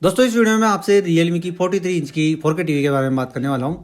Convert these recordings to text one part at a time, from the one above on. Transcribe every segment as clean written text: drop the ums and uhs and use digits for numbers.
दोस्तों इस वीडियो में आपसे Realme की 43 इंच की 4K टीवी के बारे में बात करने वाला हूँ।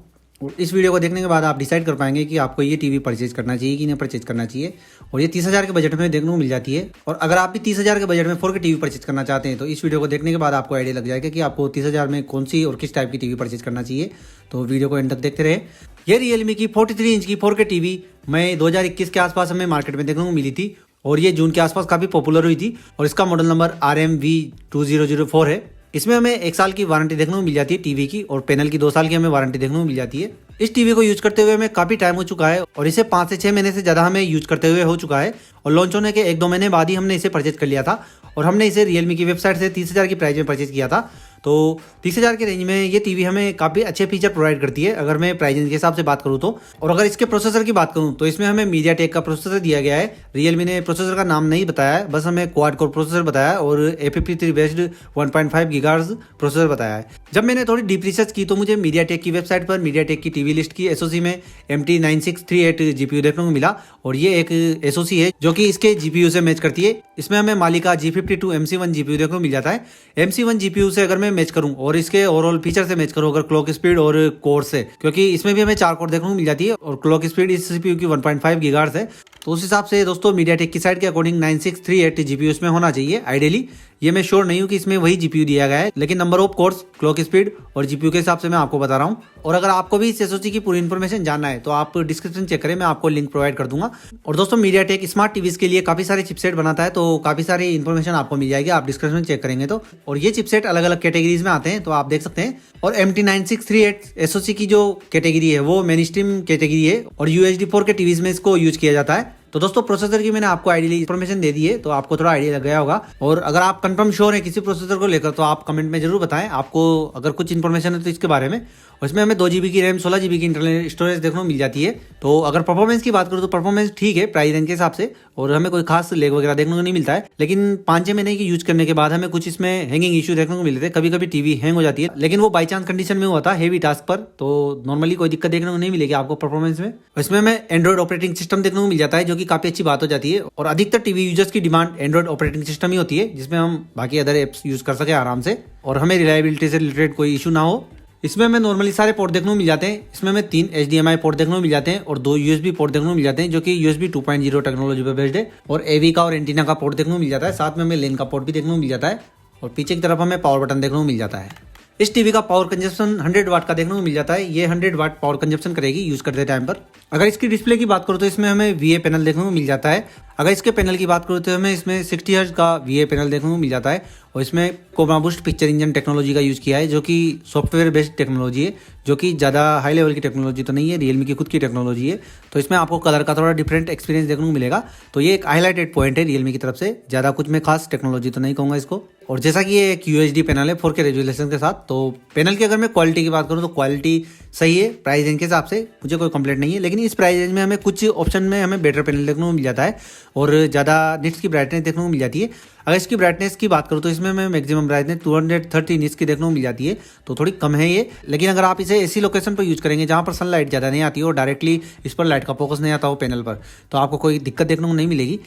और इस वीडियो को देखने के बाद आप डिसाइड कर पाएंगे कि आपको ये टीवी परचेज करना चाहिए कि नहीं परचेज करना चाहिए। और ये 30,000 के बजट में देखने को मिल जाती है। और अगर आप भी 30,000 के बजट में 4K टीवी परचेज करना चाहते हैं तो इस वीडियो को देखने के बाद आपको आइडिया लग जाएगा कि आपको 30,000 में कौन सी और किस टाइप की टीवी परचेज करना चाहिए। तो वीडियो को एंड तक देखते रहे। ये Realme की 43 इंच की 4K टीवी मई 2021 के आसपास हमें मार्केट में देखने को मिली थी और ये जून के आसपास काफ़ी पॉपुलर हुई थी। और इसका मॉडल नंबर RMV2004 है। इसमें हमें 1 साल की वारंटी देखने को मिल जाती है टीवी की, और पैनल की 2 साल की हमें वारंटी देखने को मिल जाती है। इस टीवी को यूज करते हुए हमें काफ़ी टाइम हो चुका है और इसे 5 से 6 महीने से ज़्यादा हमें यूज करते हुए हो चुका है। और लॉन्च होने के 1-2 महीने बाद ही हमने इसे परचेज कर लिया था। और हमने इसे Realme की वेबसाइट से 30,000 की प्राइस में परचेज किया था। तो 30,000 के रेंज में ये टीवी हमें काफ़ी अच्छे फीचर प्रोवाइड करती है अगर मैं प्राइस के हिसाब से बात करूँ तो। और अगर इसके प्रोसेसर की बात करूँ तो इसमें हमें MediaTek का प्रोसेसर दिया गया है। Realme ने प्रोसेसर का नाम नहीं बताया है, बस हमें क्वाड कोर प्रोसेसर बताया है और A53 बेस्ड 1.5 गीगाहर्ट्ज प्रोसेसर बताया है। जब मैंने थोड़ी डीप रिसर्च की तो मुझे MediaTek की वेबसाइट पर MediaTek की टीवी लिस्ट की SoC में MT9638 GPU देखने को मिला। और ये एक SoC है जो कि इसके GPU से मैच करती है। इसमें हमें मालिका G52 MC1 GPU देखने को मिल जाता है। MC1 GPU से अगर मैं मैच करूं और इसके ओवरऑल फीचर से मैच करूं अगर क्लॉक स्पीड और कोर से, क्योंकि इसमें भी हमें 4 कोर देखने को मिल जाती है और क्लॉक स्पीड इस CPU की 1.5 गीगाहर्ट्ज है। तो उस हिसाब से दोस्तों MediaTek की साइड के अकॉर्डिंग 9638 GPU इसमें होना चाहिए आइडियली। ये मैं श्योर नहीं हूँ कि इसमें वही GPU दिया गया है, लेकिन number of course, clock speed और GPU के हिसाब से मैं आपको बता रहा हूँ। और अगर आपको भी इस SoC की पूरी इन्फॉर्मेशन जानना है तो आप डिस्क्रिप्शन चेक करें, मैं आपको लिंक प्रोवाइड कर दूंगा। और दोस्तों MediaTek स्मार्ट टीवीज के लिए काफी सारे चिपसेट बनाता है, तो काफी सारी इन्फॉर्मेशन आपको मिल जाएगी, आप डिस्क्रिप्शन चेक करेंगे तो। और ये चिपसेट अलग अलग कैटेगरीज में आते हैं तो आप देख सकते हैं। और MT9638 SoC की जो कैटेगरी है वो मेन स्ट्रीम कैटेगरी है और UHD 4K टीवीज में इसको यूज किया जाता है। तो दोस्तों प्रोसेसर की मैंने आपको आइडियली इन्फॉर्मेशन दे दी है तो आपको थोड़ा आइडिया लग गया होगा। और अगर आप कंफर्म श्योर है किसी प्रोसेसर को लेकर तो आप कमेंट में जरूर बताएं आपको अगर कुछ इन्फॉर्मेशन है तो इसके बारे में। और इसमें हमें 2 GB की रैम 16 GB की इंटरनल स्टोरेज देखने को मिल जाती है। तो अगर परफॉर्मेंस की बात करूँ तो परफॉर्मेंस ठीक है प्राइस रेंज के हिसाब से और हमें कोई खास लैग वगैरह देखने को नहीं मिलता है। लेकिन 5-6 महीने की यूज करने के बाद हमें कुछ इसमें हैंगिंग इशू देखने को मिलते हैं। कभी कभी टीवी हैंग हो जाती है, लेकिन वो बाई चांस कंडीशन में हुआ था हेवी टास्क पर, तो नॉर्मली कोई दिक्कत देखने को नहीं मिलेगी आपको परफॉर्मेंस में। इसमें हमें एंड्रॉइड ऑपरेटिंग सिस्टम देखने को मिल जाता है जो कि काफी अच्छी बात हो जाती है। और अधिकतर टीवी यूजर्स की डिमांड एंड्रॉइड ऑपरेटिंग सिस्टम ही होती है जिसमें हम बाकी अदर एप्स यूज कर सके आराम से और हमें रिलायबिलिटी से रिलेटेड कोई इशू ना हो। इसमें हमें नॉर्मली सारे पोर्ट देखने को मिल जाते हैं। इसमें हमें 3 HDMI पोर्ट देखने को मिल जाते हैं और 2 USB पोर्ट देखने को मिल जाते हैं जो कि USB 2.0 टेक्नोलॉजी पर बेस्ड है। और AV का और एंटीना का पोर्ट देखने को मिल जाता है, साथ में हमें लेन का पोर्ट भी देखने को मिल जाता है। और पीछे की तरफ हमें पावर बटन देखने को मिल जाता है। इस टीवी का पावर कंजप्शन 100 वाट का देखने को मिल जाता है। ये 100 वाट पावर कंजप्शन करेगी यूज करते टाइम पर। अगर इसकी डिस्प्ले की बात करूँ तो इसमें हमें VA पैनल देखने को मिल जाता है। अगर इसके पैनल की बात करूँ तो हमें इसमें 60 हर्ट्ज का VA पैनल देखने को मिल जाता है। और इसमें कोमा बूस्ट पिक्चर इंजन टेक्नोलॉजी का यूज किया है जो कि सॉफ्टवेयर बेस्ड टेक्नोलॉजी है, जो कि ज़्यादा हाई लेवल की टेक्नोलॉजी तो नहीं है, Realme की खुद की टेक्नोलॉजी है। तो इसमें आपको कलर का थोड़ा डिफरेंट एक्सपीरियंस देखने को मिलेगा। तो ये एक हाईलाइटेड पॉइंट है Realme की तरफ से, ज़्यादा कुछ मैं खास टेक्नोलॉजी तो नहीं कहूँगा इसको। और जैसा कि ये एक UHD पैनल है 4K रेजोल्यूशन के साथ, तो पैनल की अगर मैं क्वालिटी की बात करूँ तो क्वालिटी सही है प्राइस रेंज के हिसाब से, मुझे कोई कंप्लेंट नहीं है। लेकिन इस प्राइस रेंज में हमें कुछ ऑप्शन में हमें बेटर पैनल देखने को मिल जाता है और ज़्यादा निट्स की ब्राइटनेस देखने को मिल जाती है। अगर इसकी ब्राइटनेस की बात करूँ तो इसमें हमें मैक्सिमम ब्राइटनेस 230 निट्स की देखने को मिल जाती है, तो थोड़ी कम है ये। लेकिन अगर आप इसे ऐसी लोकेशन पर यूज करेंगे जहाँ पर सनलाइट ज़्यादा नहीं आती हो, डायरेक्टली इस पर लाइट का फोकस नहीं आता हो पैनल पर, तो आपको कोई दिक्कत देखने को नहीं मिलेगी।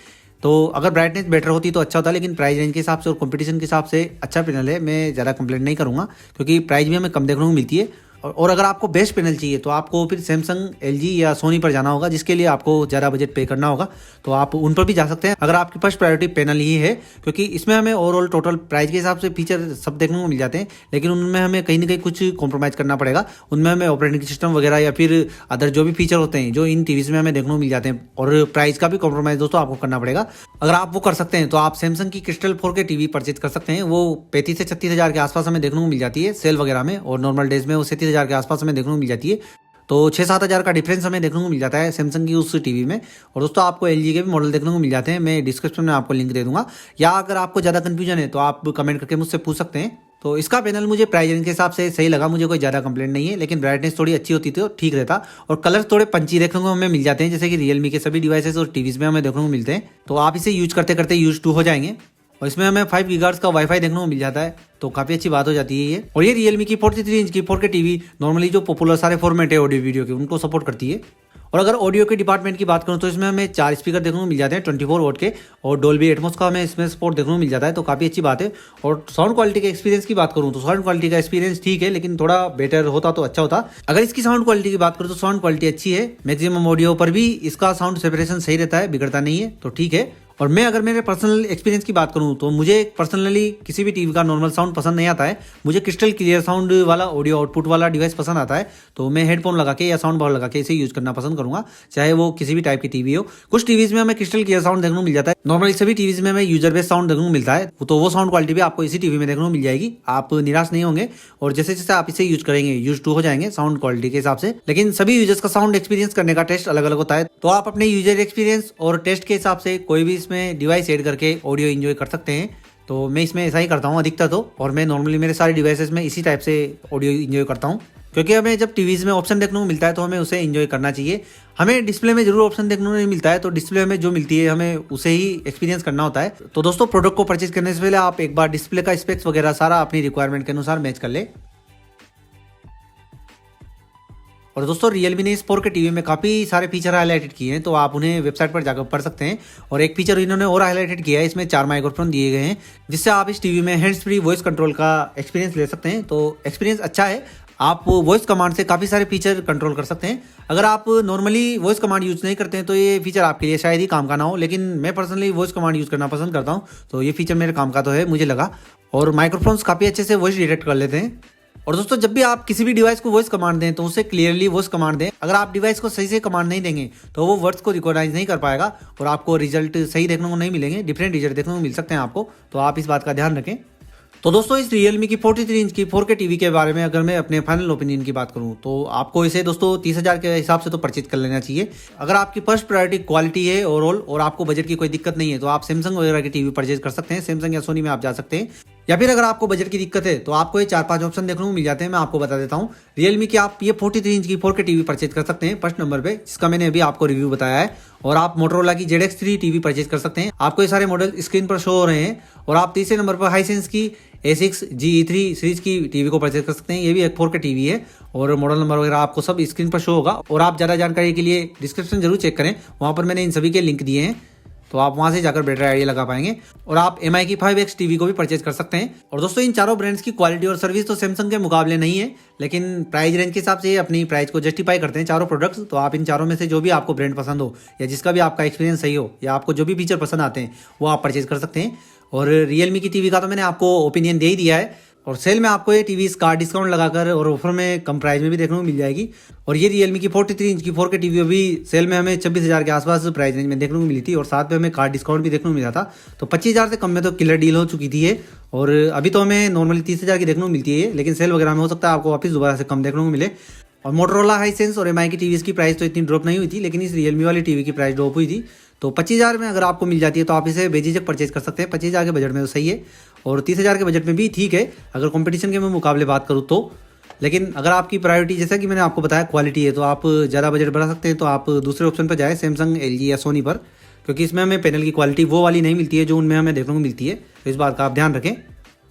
तो अगर ब्राइटनेस बेटर होती तो अच्छा होता, लेकिन प्राइस रेंज के हिसाब से और कंपटीशन के हिसाब से अच्छा पैनल है, मैं ज़्यादा कंप्लेंट नहीं करूँगा क्योंकि प्राइस भी हमें कम देखने को मिलती है। और अगर आपको बेस्ट पैनल चाहिए तो आपको फिर सैमसंग, LG या सोनी पर जाना होगा, जिसके लिए आपको ज़्यादा बजट पे करना होगा, तो आप उन पर भी जा सकते हैं अगर आपकी फर्स्ट प्रायोरिटी पैनल ही है। क्योंकि इसमें हमें ओवरऑल टोटल प्राइस के हिसाब से फीचर सब देखने को मिल जाते हैं, लेकिन उनमें हमें कहीं ना कहीं कुछ कॉम्प्रोमाइज़ करना पड़ेगा। उनमें हमें ऑपरेटिंग सिस्टम वगैरह या फिर अदर जो भी फीचर होते हैं जो इन टीवीज में हमें देखने को मिल जाते हैं, और प्राइस का भी कॉम्प्रोमाइज़ दोस्तों आपको करना पड़ेगा। अगर आप वो कर सकते हैं तो आप सैमसंग की क्रिस्टल 4K टीवी परचेज कर सकते हैं। वो 35 से 36,000 के आसपास हमें देखने को मिल जाती है सेल वगैरह में, और नॉर्मल डेज में वो 37,000 के आसपास हमें देखने को मिल जाती है। तो 6-7 हज़ार का डिफरेंस हमें देखने को मिल जाता है सैमसंग की उस टीवी में। और दोस्तों आपको LG के भी मॉडल देखने को मिल जाते हैं, मैं डिस्क्रिप्शन में आपको लिंक दे दूंगा, या अगर आपको ज़्यादा कन्फ्यूजन है तो आप कमेंट करके मुझसे पूछ सकते हैं। तो इसका पैनल मुझे प्राइस रेंज के हिसाब से सही लगा, मुझे कोई ज़्यादा कंप्लेंट नहीं है, लेकिन ब्राइटनेस थोड़ी अच्छी होती तो ठीक रहता। और कलर थोड़े पंची देखने को हमें मिल जाते हैं, जैसे कि Realme के सभी डिवाइसेस और टीवीज़ में हमें देखने को मिलते हैं। तो आप इसे यूज करते करते यूज टू हो जाएंगे। और इसमें हमें 5 गीगाहर्ट्ज का वाईफाई देखने को मिल जाता है, तो काफ़ी अच्छी बात हो जाती है ये। और ये Realme की 43 इंच की 4K टीवी नॉर्मली जो पॉपुलर सारे फॉर्मेट है ऑडियो वीडियो के, उनको सपोर्ट करती है। और अगर ऑडियो के डिपार्टमेंट की बात करूं तो इसमें हमें 4 स्पीकर देखने को मिल जाते हैं 24 वोट के, और डोल्बी एटमॉस का हमें इसमें सपोर्ट देखने को मिल जाता है, तो काफ़ी अच्छी बात है। और साउंड क्वालिटी के एक्सपीरियंस की बात करूं तो साउंड क्वालिटी का एक्सपीरियंस ठीक है, लेकिन थोड़ा बेटर होता तो अच्छा होता। अगर इसकी साउंड क्वालिटी की बात करूं तो साउंड क्वालिटी अच्छी है, मैक्सिमम ऑडियो पर भी इसका साउंड सेपरेशन सही रहता है, बिगड़ता नहीं है, तो ठीक है। और मैं अगर मेरे पर्सनल एक्सपीरियंस की बात करूं तो मुझे पर्सनली किसी भी टीवी का नॉर्मल साउंड पसंद नहीं आता है, मुझे क्रिस्टल क्लियर साउंड वाला ऑडियो आउटपुट वाला डिवाइस पसंद आता है। तो मैं हेडफोन लगा के या साउंड बार लगा के इसे यूज करना पसंद करूंगा, चाहे वो किसी भी टाइप की टीवी हो। कुछ टीवीज में हमें क्रिस्टल क्लियर साउंड देखने को मिल जाता है, नॉर्मली सभी टीवीज में हमें यूजर बेस साउंड देखने को मिलता है, तो वो साउंड क्वालिटी भी आपको इसी टीवी में देखने को मिल जाएगी, आप निराश नहीं होंगे। और जैसे जैसे आप इसे यूज करेंगे यूज टू हो जाएंगे साउंड क्वालिटी के हिसाब से। लेकिन सभी यूजर्स का साउंड एक्सपीरियंस करने का टेस्ट अलग अलग होता है, तो आप अपने यूजर एक्सपीरियंस और टेस्ट के हिसाब से कोई भी इसमें डिवाइस ऐड करके ऑडियो एंजॉय कर सकते हैं। तो मैं इसमें ऐसा ही करता हूँ अधिकतर तो, और मैं नॉर्मली मेरे सारे डिवाइसेस में इसी टाइप से ऑडियो एंजॉय करता हूँ, क्योंकि हमें जब टीवीज़ में ऑप्शन देखने को मिलता है तो हमें उसे एंजॉय करना चाहिए। हमें डिस्प्ले में जरूर ऑप्शन देखने को नहीं मिलता है, तो डिस्प्ले में जो मिलती है हमें उसे ही एक्सपीरियंस करना होता है। तो दोस्तों, प्रोडक्ट को परचेज करने से पहले आप एक बार डिस्प्ले का स्पेक्स वगैरह सारा अपनी रिक्वायरमेंट के अनुसार मैच कर ले। और दोस्तों, रियलमी ने इस 4K टीवी में काफ़ी सारे फीचर हाईलाइटेड किए हैं, तो आप उन्हें वेबसाइट पर जाकर पढ़ सकते हैं। और एक फीचर इन्होंने और हाईलाइटेड किया है, इसमें 4 माइक्रोफोन दिए गए हैं, जिससे आप इस टीवी में हैंड्स फ्री वॉइस कंट्रोल का एक्सपीरियंस ले सकते हैं। तो एक्सपीरियंस अच्छा है, आप वॉइस कमांड से काफ़ी सारे फीचर कंट्रोल कर सकते हैं। अगर आप नॉर्मली वॉइस कमांड यूज़ नहीं करते हैं तो ये फीचर आपके लिए शायद ही काम का ना हो, लेकिन मैं पर्सनली वॉइस कमांड यूज़ करना पसंद करता हूँ, तो ये फीचर मेरे काम का तो है, मुझे लगा। और माइक्रोफोन्स काफ़ी अच्छे से वॉइस डिटेक्ट कर लेते हैं। और दोस्तों, जब भी आप किसी भी डिवाइस को वॉइस कमांड दें तो उसे क्लियरली वॉइस कमांड दें। अगर आप डिवाइस को सही से कमांड नहीं देंगे तो वो वर्ड्स को रिकॉग्नाइज नहीं कर पाएगा और आपको रिजल्ट सही देखने को नहीं मिलेंगे, डिफरेंट रिजल्ट देखने को मिल सकते हैं आपको, तो आप इस बात का ध्यान रखें। तो दोस्तों, इस रियलमी की 43 इंच की 4K टीवी के बारे में अगर मैं अपने फाइनल ओपिनियन की बात करूं तो आपको इसे दोस्तों 30,000 के हिसाब से तो परचेज कर लेना चाहिए। अगर आपकी फर्स्ट प्रायोरिटी क्वालिटी है ओवरऑल और आपको बजट की कोई दिक्कत नहीं है तो आप सैमसंग वगैरह की टीवी परचेज कर सकते हैं, सैमसंग या सोनी में आप जा सकते हैं। या फिर अगर आपको बजट की दिक्कत है तो आपको ये 4-5 ऑप्शन देखने को मिल जाते हैं, मैं आपको बता देता हूँ। रियलमी की आप ये 43 इंच की 4K टीवी परचेज कर सकते हैं फर्स्ट नंबर पे, जिसका मैंने अभी आपको रिव्यू बताया है। और आप मोटरोला की ZX3 टीवी परचेज कर सकते हैं, आपको ये सारे मॉडल स्क्रीन पर शो हो रहे हैं। और आप तीसरे नंबर पर हाईसेंस की A6 GE3 सीरीज की टीवी को परचेज कर सकते हैं, ये भी एक 4K टीवी है और मॉडल नंबर वगैरह आपको सब स्क्रीन पर शो होगा। और आप ज़्यादा जानकारी के लिए डिस्क्रिप्शन जरूर चेक करें, वहाँ पर मैंने इन सभी के लिंक दिए हैं, तो आप वहां से जाकर बेटर आइडिया लगा पाएंगे। और आप MI की 5X टीवी को भी परचेज कर सकते हैं। और दोस्तों, इन चारों ब्रांड्स की क्वालिटी और सर्विस तो सैमसंग के मुकाबले नहीं है, लेकिन प्राइस रेंज के हिसाब से अपनी प्राइस को जस्टिफाई करते हैं चारों प्रोडक्ट्स। तो आप इन चारों में से जो भी आपको ब्रांड पसंद हो या जिसका भी आपका एक्सपीरियंस सही हो या आपको जो भी फीचर पसंद आते हैं वो आप परचेज कर सकते हैं। और रियलमी की टीवी का तो मैंने आपको ओपिनियन दे ही दिया है। और सेल में आपको ये टीवी कार डिस्काउंट लगाकर और ऑफर में कम प्राइस में भी देखने को मिल जाएगी। और ये रियलमी की 43 इंच की 4K टीवी अभी सेल में हमें 26,000 के आसपास प्राइस रेंज में देखने को मिली थी, और साथ में हमें कार डिस्काउंट भी देखने को मिला था। तो 25,000 से कम में तो किलर डील हो चुकी थी ये, और अभी तो हमें नॉर्मली 30,000 की देखने को मिलती है, लेकिन सेल वगैरह में हो सकता है आपको वापस दोबारा से कम देखने को मिले। और मोटरोला हाईसेंस और MI की टीवीज़ की प्राइस तो इतनी ड्रॉप नहीं हुई थी, लेकिन इस रियलमी वाली टीवी की प्राइस ड्रॉप हुई थी। तो 25,000 में अगर आपको मिल जाती है तो आप इसे बेझिझक परचेज कर सकते हैं। 25,000 के बजट में तो सही है, और 30,000 के बजट में भी ठीक है अगर कंपटीशन के मैं मुकाबले बात करूँ तो। लेकिन अगर आपकी प्रायोरिटी जैसा कि मैंने आपको बताया क्वालिटी है, तो आप ज़्यादा बजट बढ़ा सकते हैं, तो आप दूसरे ऑप्शन पर जाए, सैमसंग, LG या सोनी पर, क्योंकि इसमें हमें पैनल की क्वालिटी वो वाली नहीं मिलती है जो उनमें हमें देखने को मिलती है। तो इस बात का आप ध्यान रखें।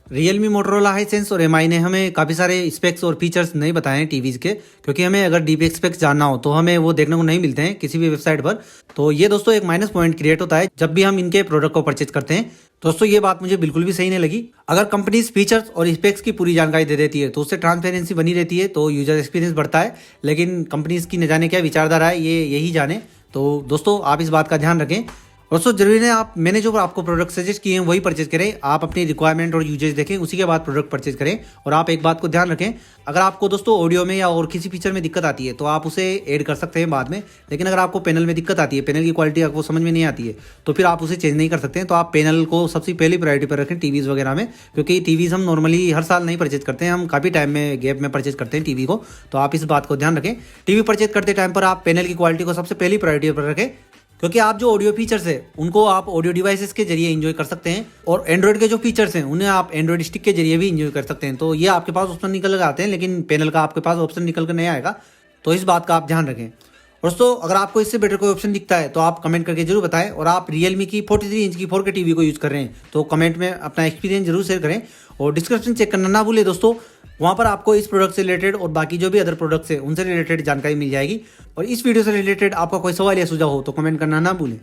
रियलमी, मोटरोला, हाईसेंस और MI ने हमें काफ़ी सारे स्पेक्स और फीचर्स नहीं बताए हैं टीवीज़ के, क्योंकि हमें अगर डीप स्पेक्स जानना हो तो हमें वो देखने को नहीं मिलते हैं किसी भी वेबसाइट पर। तो ये दोस्तों एक माइनस पॉइंट क्रिएट होता है जब भी हम इनके प्रोडक्ट को परचेज करते हैं। दोस्तों, ये बात मुझे बिल्कुल भी सही नहीं लगी। अगर कंपनीज फीचर्स और स्पेक्स की पूरी जानकारी दे देती है तो उससे ट्रांसपेरेंसी बनी रहती है, तो यूजर एक्सपीरियंस बढ़ता है। लेकिन कंपनीज की न जाने क्या विचारधारा है, ये यही जाने। तो दोस्तों, आप इस बात का ध्यान रखें। दोस्तों, जरूरी है मैंने जो आपको प्रोडक्ट सजेस्ट किए हैं वही परचेज करें। आप अपनी रिक्वायरमेंट और यूजेज देखें, उसी के बाद प्रोडक्ट परचेज करें। और आप एक बात को ध्यान रखें, अगर आपको दोस्तों ऑडियो में या और किसी फीचर में दिक्कत आती है तो आप उसे ऐड कर सकते हैं बाद में। लेकिन अगर आपको पैनल में दिक्कत आती है, पैनल की क्वालिटी आपको समझ में नहीं आती है, तो फिर आप उसे चेंज नहीं कर सकते हैं। तो आप पैनल को सबसे पहली प्रायोरिटी पर रखें टीवीज़ वगैरह में, क्योंकि टीवीज़ हम नॉर्मली हर साल नहीं परचेज करते हैं, हम काफ़ी टाइम में गैप में परचेज करते हैं टीवी को। तो आप इस बात को ध्यान रखें। टीवी परचेज करते टाइम पर आप पैनल की क्वालिटी को सबसे पहली प्रायोरिटी पर रखें, क्योंकि आप जो ऑडियो फीचर्स है उनको आप ऑडियो डिवाइसेस के जरिए एंजॉय कर सकते हैं, और एंड्रॉइड के जो फीचर्स हैं उन्हें आप एंड्रॉइड स्टिक के जरिए भी एंजॉय कर सकते हैं। तो ये आपके पास ऑप्शन निकल कर आते हैं, लेकिन पैनल का आपके पास ऑप्शन निकल कर नहीं आएगा। तो इस बात का आप ध्यान रखें। दोस्तों, अगर आपको इससे बेटर कोई ऑप्शन दिखता है तो आप कमेंट करके जरूर बताएं। और आप रियलमी की 43 इंच की 4K टीवी को यूज़ कर रहे हैं तो कमेंट में अपना एक्सपीरियंस जरूर शेयर करें, और डिस्क्रिप्शन चेक करना ना भूलें दोस्तों। वहाँ पर आपको इस प्रोडक्ट से रिलेटेड और बाकी जो भी अदर प्रोडक्ट्स हैं उनसे रिलेटेड जानकारी मिल जाएगी। और इस वीडियो से रिलेटेड आपका कोई सवाल या सुझाव हो तो कमेंट करना ना भूलें।